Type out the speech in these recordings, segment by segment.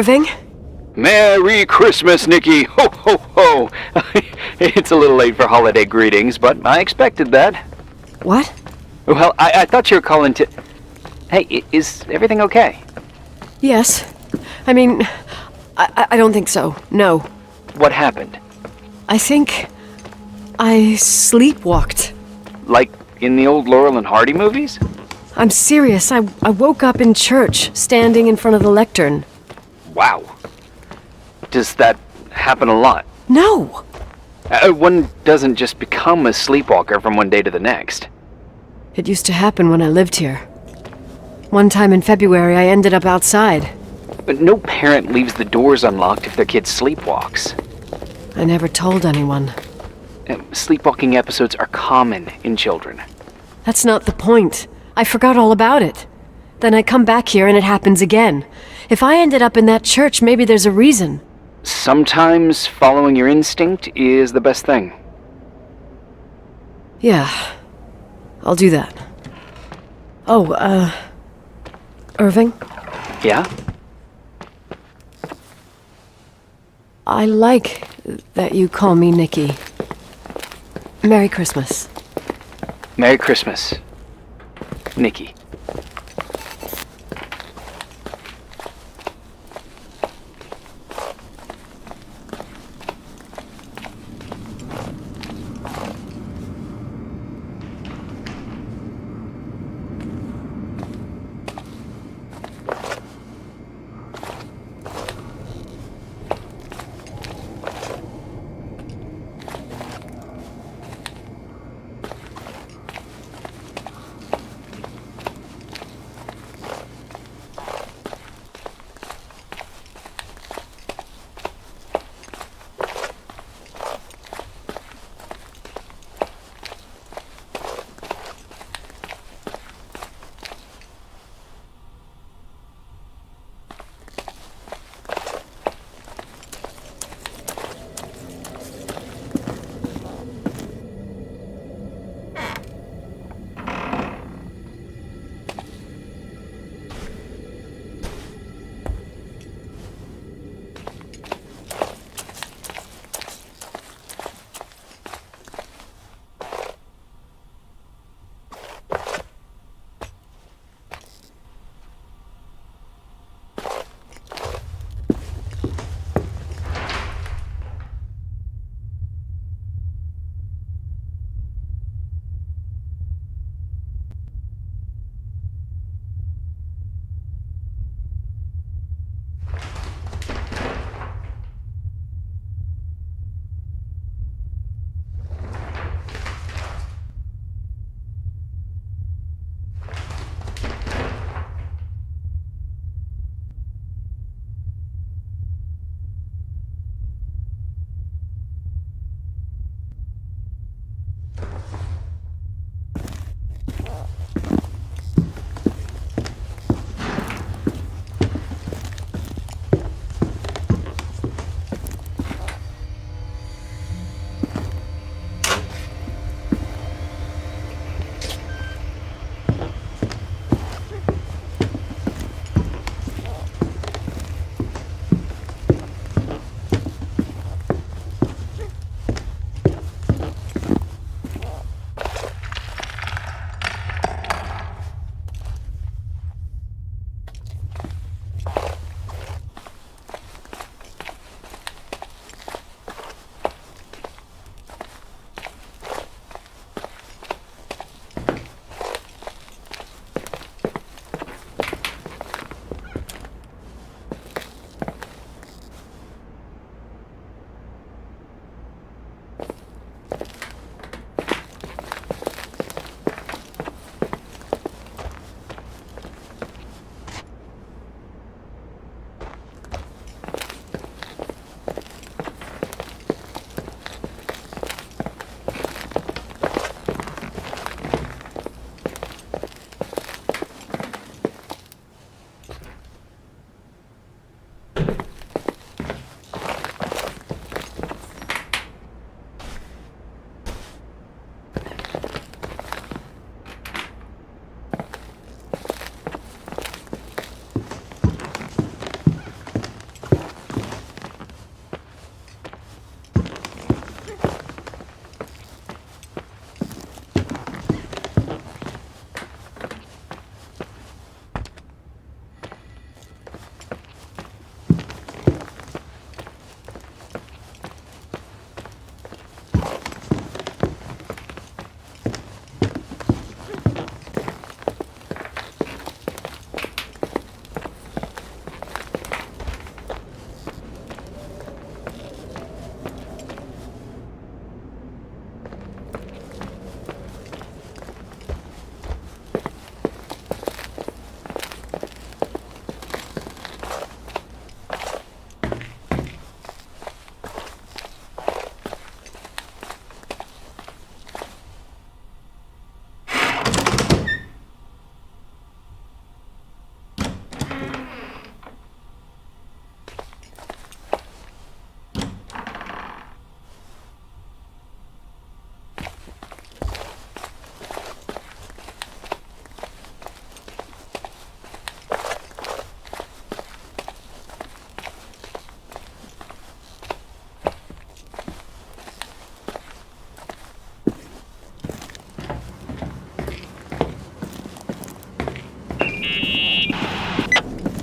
Irving? Merry Christmas, Nikki! Ho, ho, ho! It's a little late for holiday greetings, but I expected that. What? Well, I thought you were calling to... Hey, is everything okay? Yes. I mean, I don't think so. No. What happened? I think I sleepwalked. Like in the old Laurel and Hardy movies? I'm serious. I woke up in church, standing in front of the lectern. Wow. Does that happen a lot? No! One doesn't just become a sleepwalker from one day to the next. It used to happen when I lived here. One time in February, I ended up outside. But no parent leaves the doors unlocked if their kid sleepwalks. I never told anyone. Sleepwalking episodes are common in children. That's not the point. I forgot all about it. Then I come back here and it happens again. If I ended up in that church, maybe there's a reason. Sometimes following your instinct is the best thing. Yeah. I'll do that. Oh, Irving? Yeah? I like that you call me Nikki. Merry Christmas. Merry Christmas, Nikki.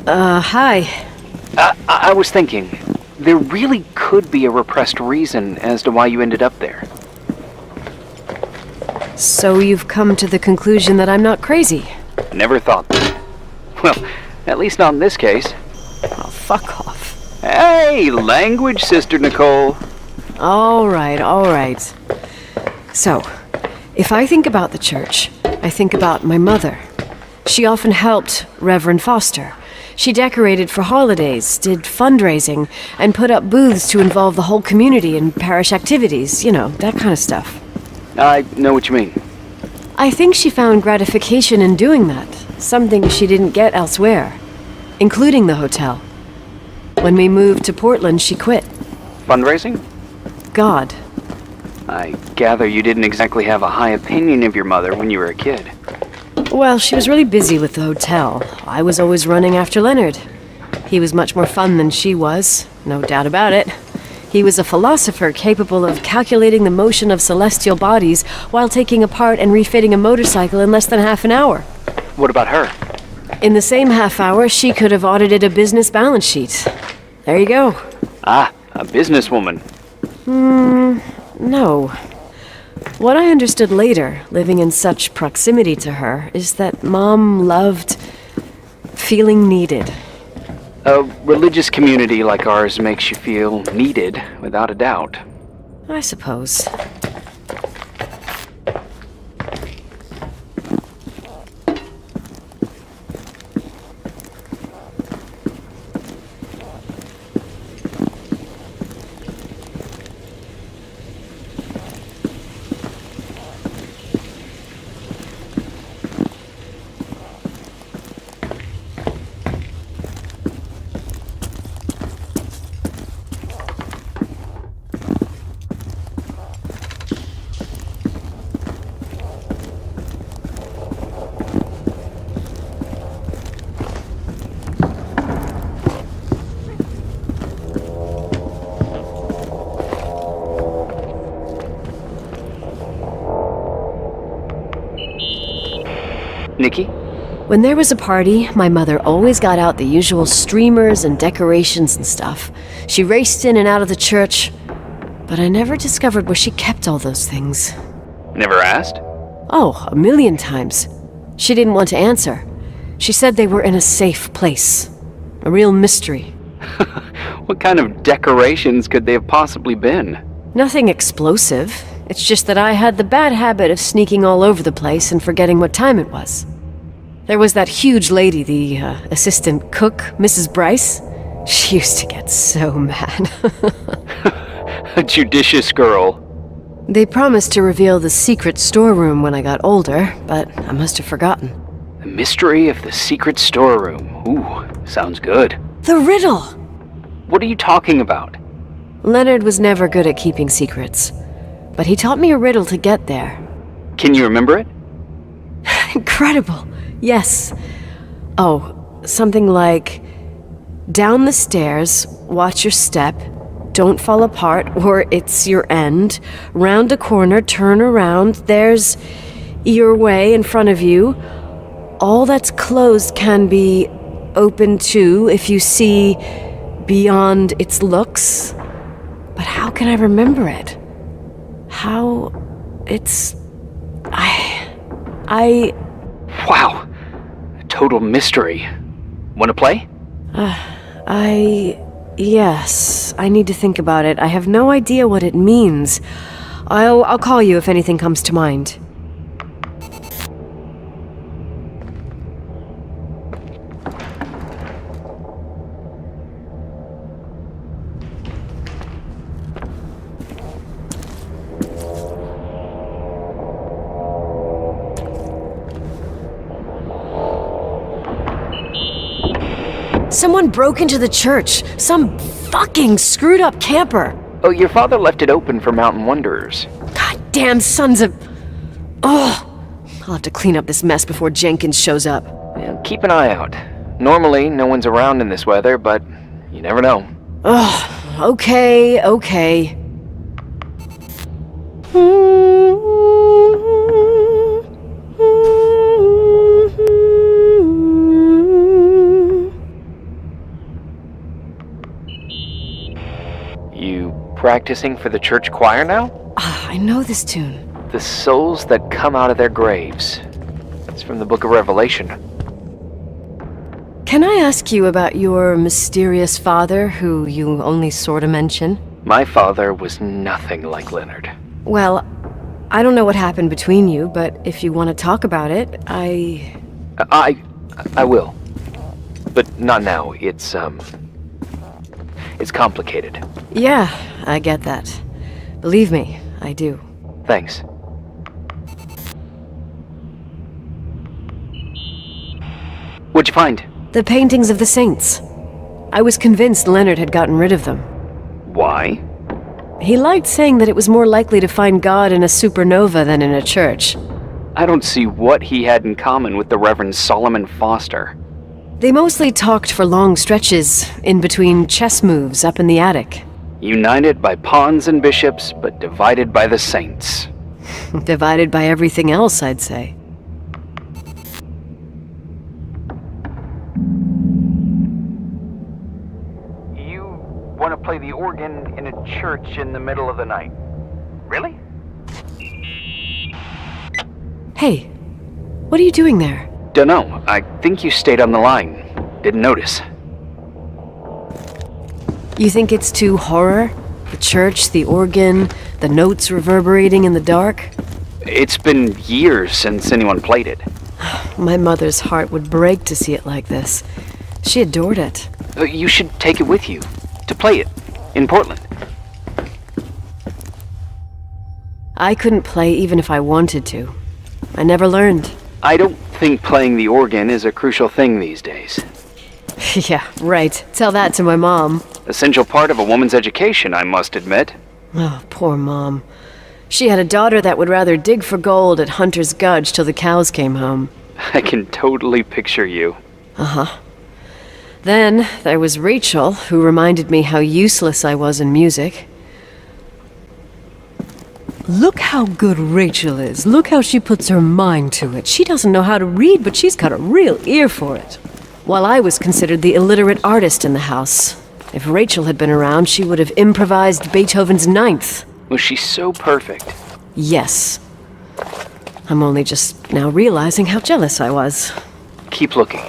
Hi. I was thinking, there really could be a repressed reason as to why you ended up there. So you've come to the conclusion that I'm not crazy? Never thought that. Well, at least not in this case. Oh, fuck off. Hey, language, Sister Nicole. All right. So, if I think about the church, I think about my mother. She often helped Reverend Foster. She decorated for holidays, did fundraising, and put up booths to involve the whole community in parish activities, that kind of stuff. I know what you mean. I think she found gratification in doing that, something she didn't get elsewhere, including the hotel. When we moved to Portland, she quit. Fundraising? God. I gather you didn't exactly have a high opinion of your mother when you were a kid. Well, she was really busy with the hotel. I was always running after Leonard. He was much more fun than she was, no doubt about it. He was a philosopher capable of calculating the motion of celestial bodies while taking apart and refitting a motorcycle in less than half an hour. What about her? In the same half hour, she could have audited a business balance sheet. There you go. Ah, a businesswoman. No. What I understood later, living in such proximity to her, is that Mom loved feeling needed. A religious community like ours makes you feel needed, without a doubt. I suppose. Nikki? When there was a party, my mother always got out the usual streamers and decorations and stuff. She raced in and out of the church, but I never discovered where she kept all those things. Never asked? Oh, a million times. She didn't want to answer. She said they were in a safe place. A real mystery. What kind of decorations could they have possibly been? Nothing explosive. It's just that I had the bad habit of sneaking all over the place and forgetting what time it was. There was that huge lady, the assistant cook, Mrs. Bryce. She used to get so mad. A judicious girl. They promised to reveal the secret storeroom when I got older, but I must have forgotten. The mystery of the secret storeroom. Ooh, sounds good. The riddle! What are you talking about? Leonard was never good at keeping secrets, but he taught me a riddle to get there. Can you remember it? Incredible! Yes. Oh, something like, down the stairs, watch your step, don't fall apart or it's your end, round a corner, turn around, there's your way in front of you. All that's closed can be open too if you see beyond its looks. But how can I remember it? How... it's... Wow. A total mystery. Want to play? Yes, I need to think about it. I have no idea what it means. I'll call you if anything comes to mind. Someone broke into the church. Some fucking screwed up camper. Oh, your father left it open for mountain wanderers. Goddamn sons of... Ugh. I'll have to clean up this mess before Jenkins shows up. Yeah, keep an eye out. Normally, no one's around in this weather, but you never know. Ugh. Okay. practicing for the church choir now? Ah, I know this tune. The souls that come out of their graves. It's from the book of Revelation. Can I ask you about your mysterious father, who you only sort of mention? My father was nothing like Leonard. Well, I don't know what happened between you, but if you want to talk about it, I will. But not now. It's complicated. Yeah, I get that. Believe me, I do. Thanks. What'd you find? The paintings of the saints. I was convinced Leonard had gotten rid of them. Why? He liked saying that it was more likely to find God in a supernova than in a church. I don't see what he had in common with the Reverend Solomon Foster. They mostly talked for long stretches, in between chess moves up in the attic. United by pawns and bishops, but divided by the saints. Divided by everything else, I'd say. You want to play the organ in a church in the middle of the night? Really? Hey, what are you doing there? Dunno. I think you stayed on the line. Didn't notice. You think it's too horror? The church, the organ, the notes reverberating in the dark? It's been years since anyone played it. My mother's heart would break to see it like this. She adored it. You should take it with you. To play it. In Portland. I couldn't play even if I wanted to. I never learned. I don't think playing the organ is a crucial thing these days. Yeah, right. Tell that to my mom. Essential part of a woman's education, I must admit. Oh, poor Mom. She had a daughter that would rather dig for gold at Hunter's Gulch till the cows came home. I can totally picture you. Uh-huh. Then there was Rachel, who reminded me how useless I was in music. Look how good Rachel is. Look how she puts her mind to it. She doesn't know how to read, but she's got a real ear for it. While I was considered the illiterate artist in the house. If Rachel had been around, she would have improvised Beethoven's Ninth. Was she so perfect? Yes. I'm only just now realizing how jealous I was. Keep looking.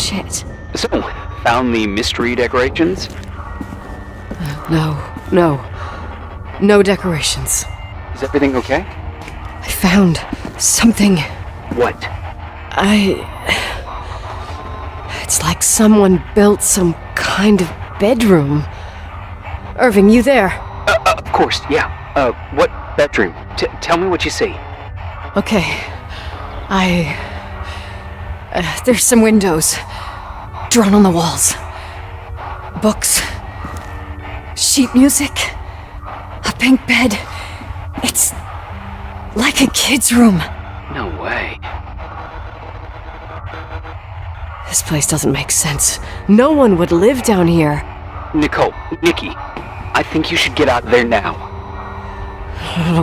Shit. So, found the mystery decorations? No decorations. Is everything okay? I found something. What? It's like someone built some kind of bedroom. Irving, you there? Of course, yeah. What bedroom? Tell me what you see. Okay. There's some windows. Drawn on the walls. Books. Sheet music. A pink bed. It's like a kid's room. No way. This place doesn't make sense. No one would live down here. Nikki, I think you should get out of there now.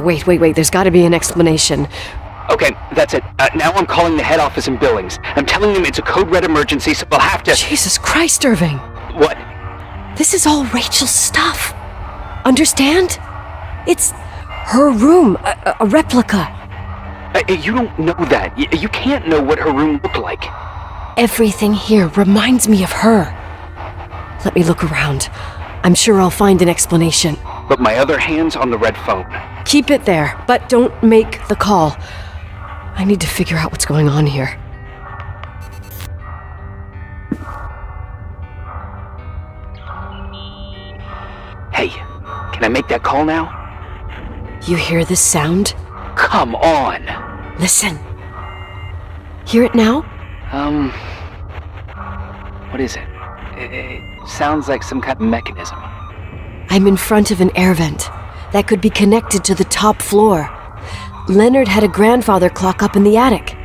Wait. There's gotta be an explanation. Okay, that's it. Now I'm calling the head office in Billings. I'm telling them it's a code red emergency, so they'll have to... Jesus Christ, Irving. What? This is all Rachel's stuff. Understand? It's her room, a replica. You don't know that. You can't know what her room looked like. Everything here reminds me of her. Let me look around. I'm sure I'll find an explanation. But my other hand's on the red phone. Keep it there, but don't make the call. I need to figure out what's going on here. Hey, can I make that call now? You hear this sound? Come on! Listen. Hear it now? What is it? It sounds like some kind of mechanism. I'm in front of an air vent that could be connected to the top floor. Leonard had a grandfather clock up in the attic.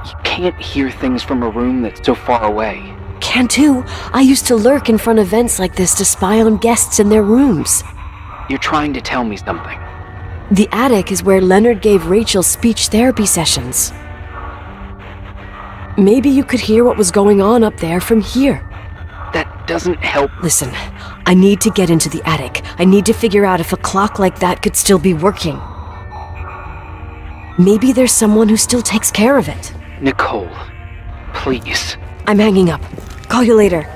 You can't hear things from a room that's so far away. Can too. I used to lurk in front of vents like this to spy on guests in their rooms. You're trying to tell me something. The attic is where Leonard gave Rachel speech therapy sessions. Maybe you could hear what was going on up there from here. That doesn't help. Listen, I need to get into the attic. I need to figure out if a clock like that could still be working. Maybe there's someone who still takes care of it. Nicole, please. I'm hanging up. Call you later.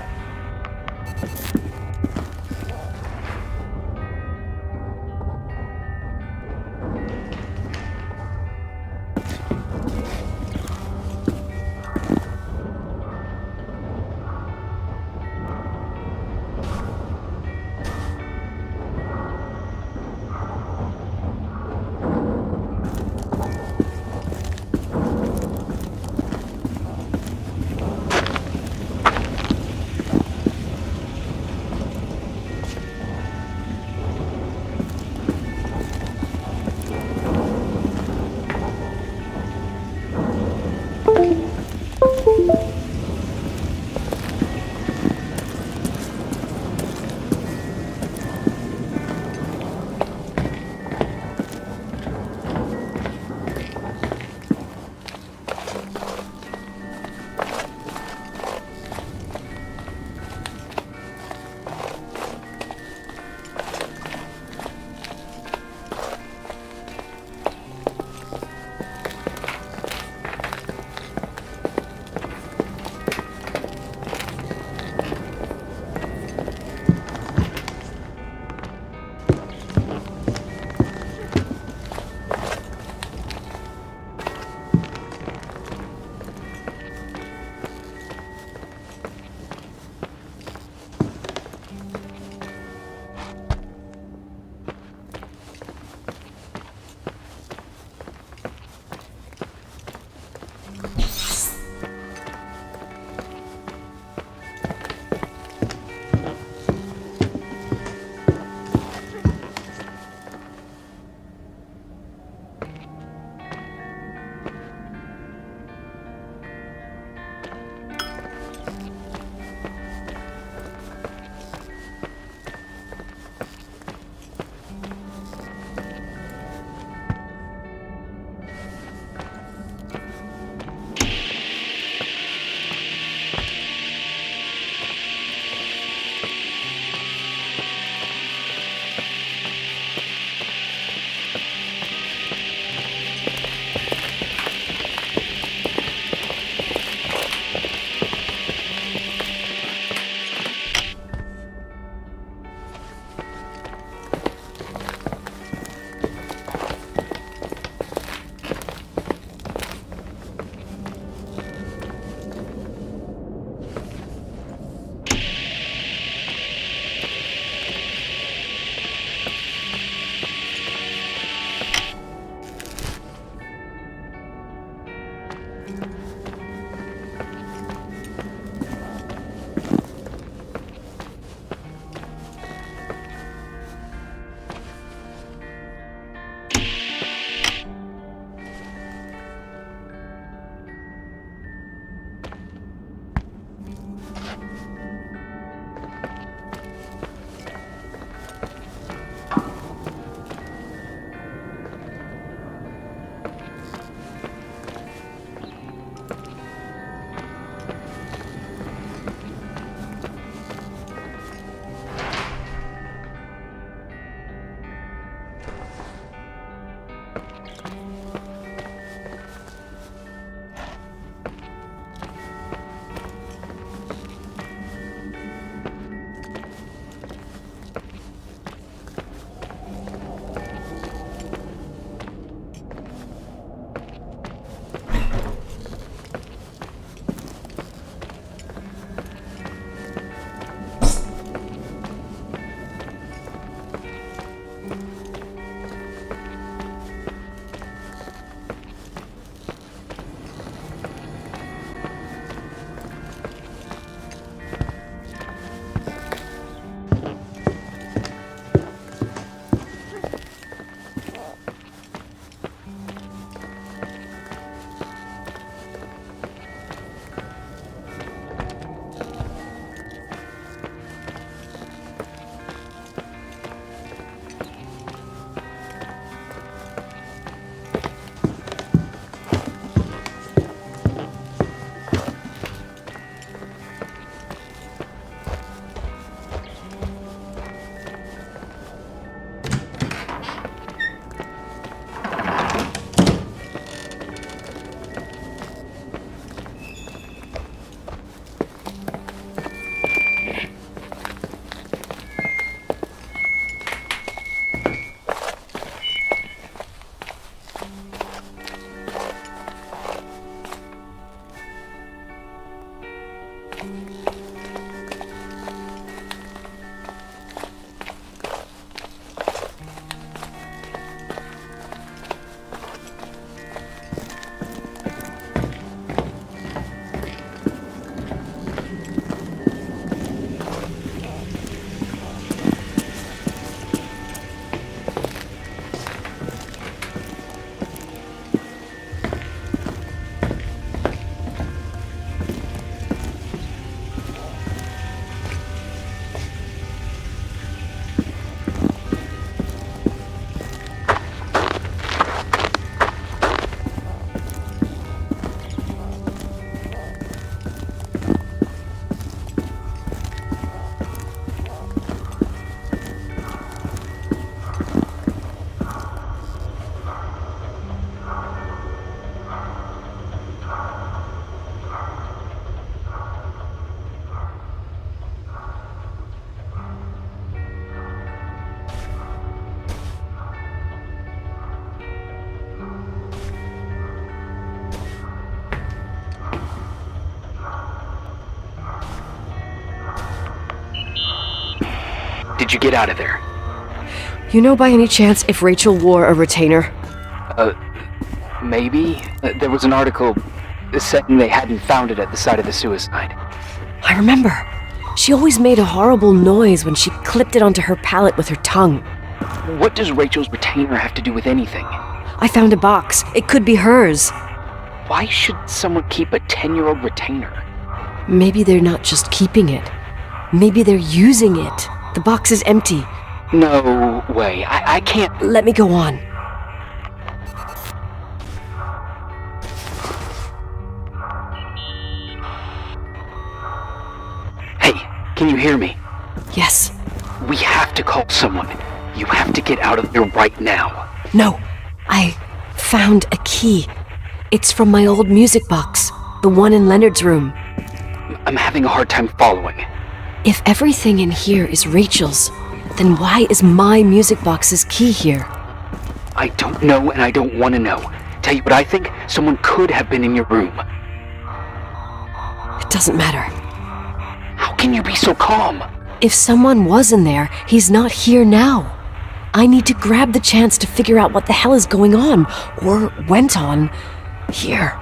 Did you get out of there? You know by any chance if Rachel wore a retainer? Maybe. There was an article saying they hadn't found it at the site of the suicide. I remember. She always made a horrible noise when she clipped it onto her palate with her tongue. What does Rachel's retainer have to do with anything? I found a box. It could be hers. Why should someone keep a 10-year-old retainer? Maybe they're not just keeping it. Maybe they're using it. The box is empty. No way. I can't... Let me go on. Hey, can you hear me? Yes. We have to call someone. You have to get out of there right now. No. I found a key. It's from my old music box. The one in Leonard's room. I'm having a hard time following. If everything in here is Rachel's, then why is my music box's key here? I don't know and I don't want to know. Tell you what I think? Someone could have been in your room. It doesn't matter. How can you be so calm? If someone was in there, he's not here now. I need to grab the chance to figure out what the hell is going on, or went on, here.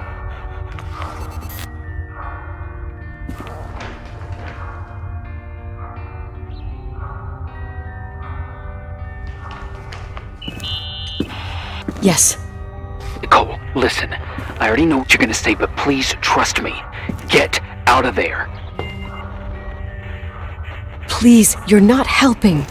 Yes. Cole, listen. I already know what you're gonna say, but please trust me. Get out of there. Please, you're not helping.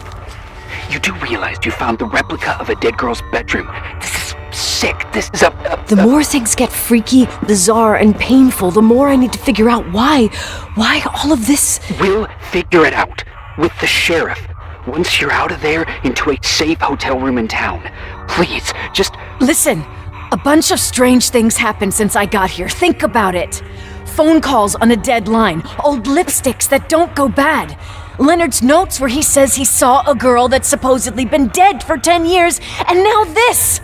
You do realize you found the replica of a dead girl's bedroom. This is sick. This is The more things get freaky, bizarre, and painful, the more I need to figure out why. Why all of this? We'll figure it out. With the sheriff. Once you're out of there, into a safe hotel room in town. Please, just... Listen, a bunch of strange things happened since I got here. Think about it. Phone calls on a dead line, old lipsticks that don't go bad. Leonard's notes where he says he saw a girl that's supposedly been dead for 10 years, and now this!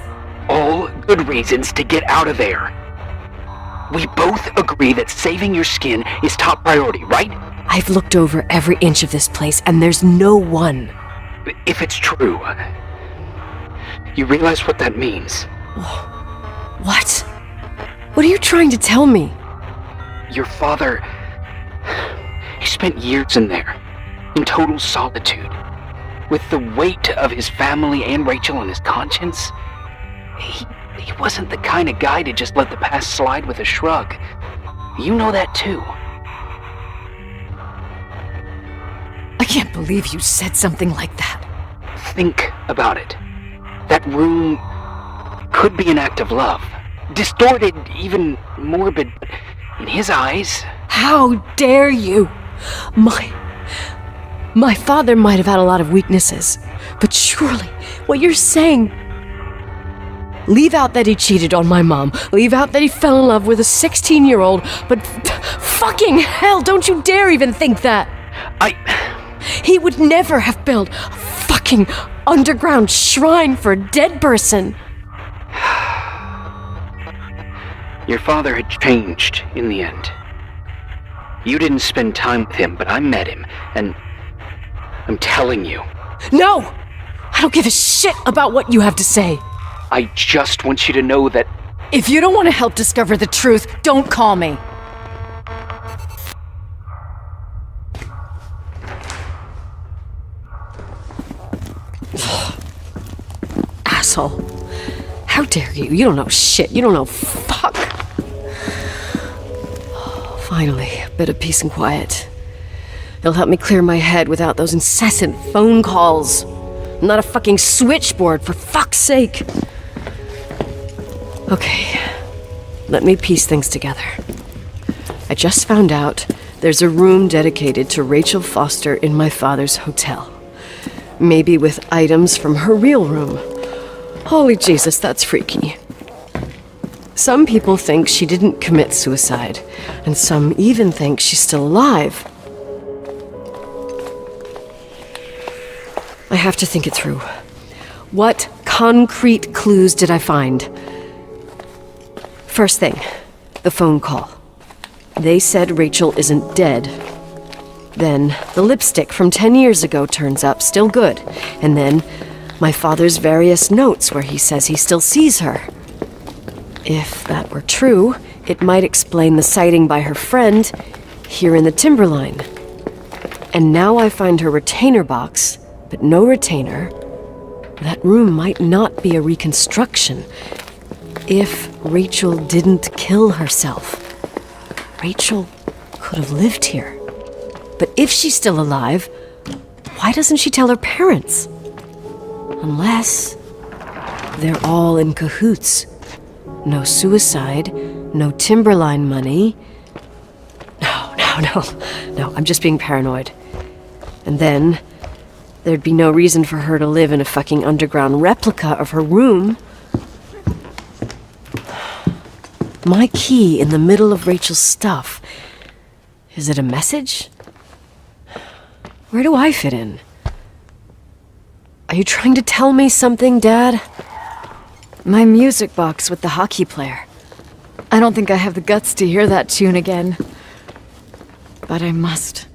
All good reasons to get out of there. We both agree that saving your skin is top priority, right? I've looked over every inch of this place, and there's no one. If it's true, you realize what that means. What? What are you trying to tell me? Your father... he spent years in there, in total solitude. With the weight of his family and Rachel on his conscience, he wasn't the kind of guy to just let the past slide with a shrug. You know that too. I can't believe you said something like that. Think about it. That room could be an act of love. Distorted, even morbid, but in his eyes... How dare you! My father might have had a lot of weaknesses, but surely what you're saying... Leave out that he cheated on my mom. Leave out that he fell in love with a 16-year-old, but fucking hell, don't you dare even think that! He would never have built a fucking underground shrine for a dead person. Your father had changed in the end. You didn't spend time with him, but I met him, and I'm telling you. No! I don't give a shit about what you have to say. I just want you to know that... If you don't want to help discover the truth, don't call me. Asshole. How dare you? You don't know shit. You don't know fuck. Finally, a bit of peace and quiet. It'll help me clear my head without those incessant phone calls. I'm not a fucking switchboard, for fuck's sake. Okay, let me piece things together. I just found out there's a room dedicated to Rachel Foster in my father's hotel. Maybe with items from her real room. Holy Jesus, that's freaky. Some people think she didn't commit suicide, and some even think she's still alive. I have to think it through. What concrete clues did I find? First thing, the phone call. They said Rachel isn't dead. Then the lipstick from 10 years ago turns up, still good. And then my father's various notes where he says he still sees her. If that were true, it might explain the sighting by her friend here in the Timberline. And now I find her retainer box, but no retainer. That room might not be a reconstruction. If Rachel didn't kill herself, Rachel could have lived here. But if she's still alive, why doesn't she tell her parents? Unless they're all in cahoots. No suicide, no Timberline money. No, I'm just being paranoid. And then there'd be no reason for her to live in a fucking underground replica of her room. My key in the middle of Rachel's stuff. Is it a message? Where do I fit in? Are you trying to tell me something, Dad? My music box with the hockey player. I don't think I have the guts to hear that tune again. But I must.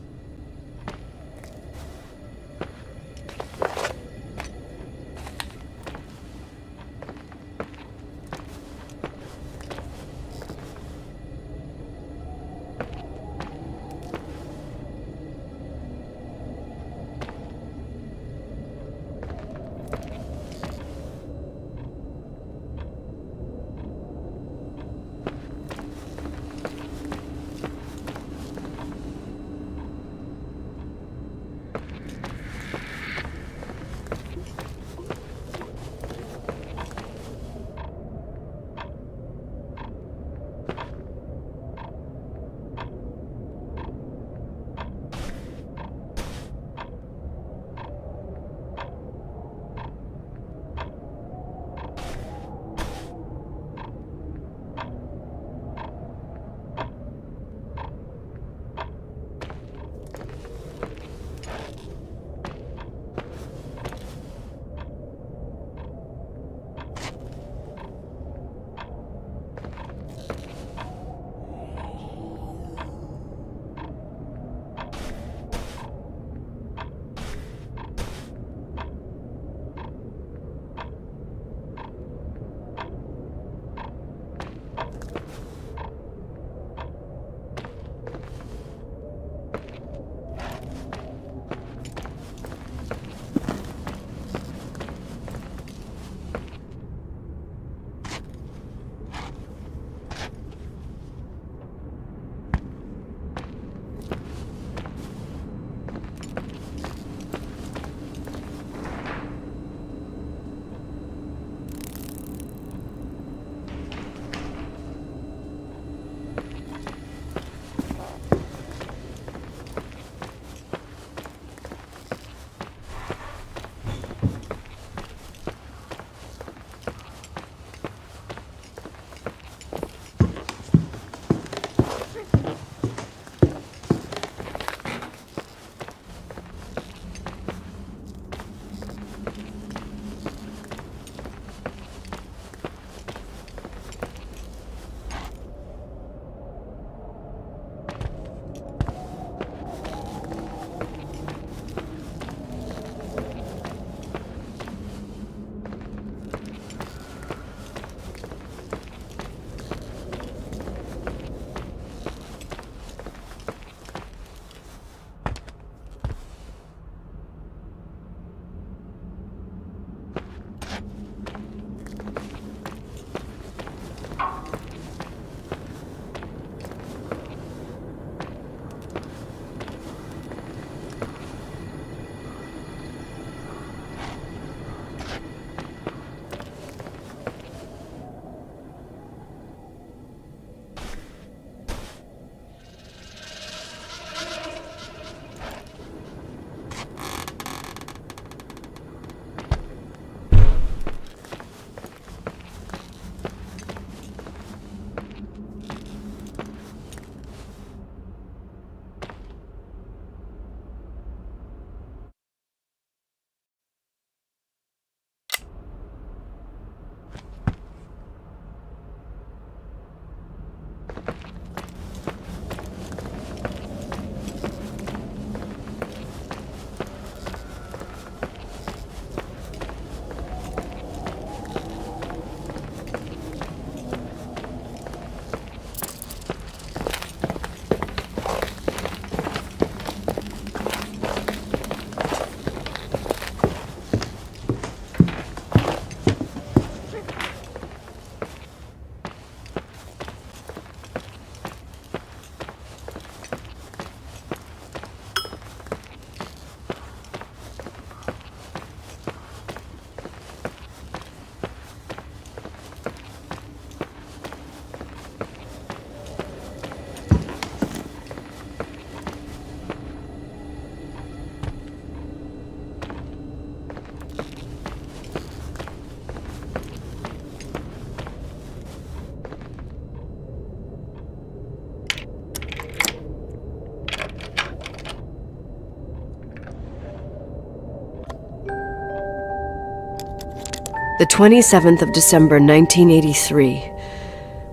The 27th of December, 1983.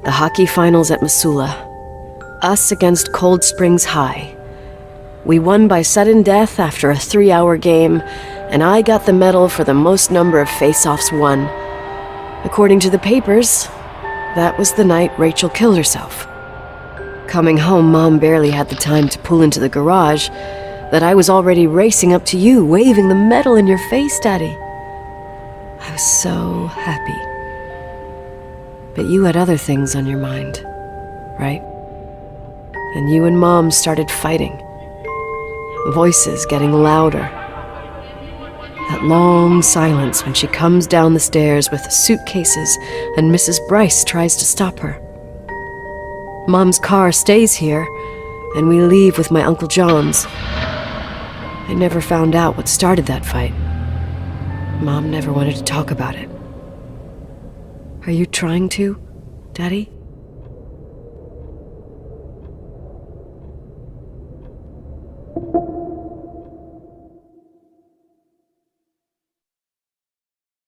The hockey finals at Missoula. Us against Cold Springs High. We won by sudden death after a 3-hour game, and I got the medal for the most number of face-offs won. According to the papers, that was the night Rachel killed herself. Coming home, Mom barely had the time to pull into the garage that I was already racing up to you, waving the medal in your face, Daddy. I was so happy. But you had other things on your mind, right? And you and Mom started fighting. Voices getting louder. That long silence when she comes down the stairs with the suitcases and Mrs. Bryce tries to stop her. Mom's car stays here, and we leave with my Uncle John's. I never found out what started that fight. Mom never wanted to talk about it. Are you trying to, Daddy?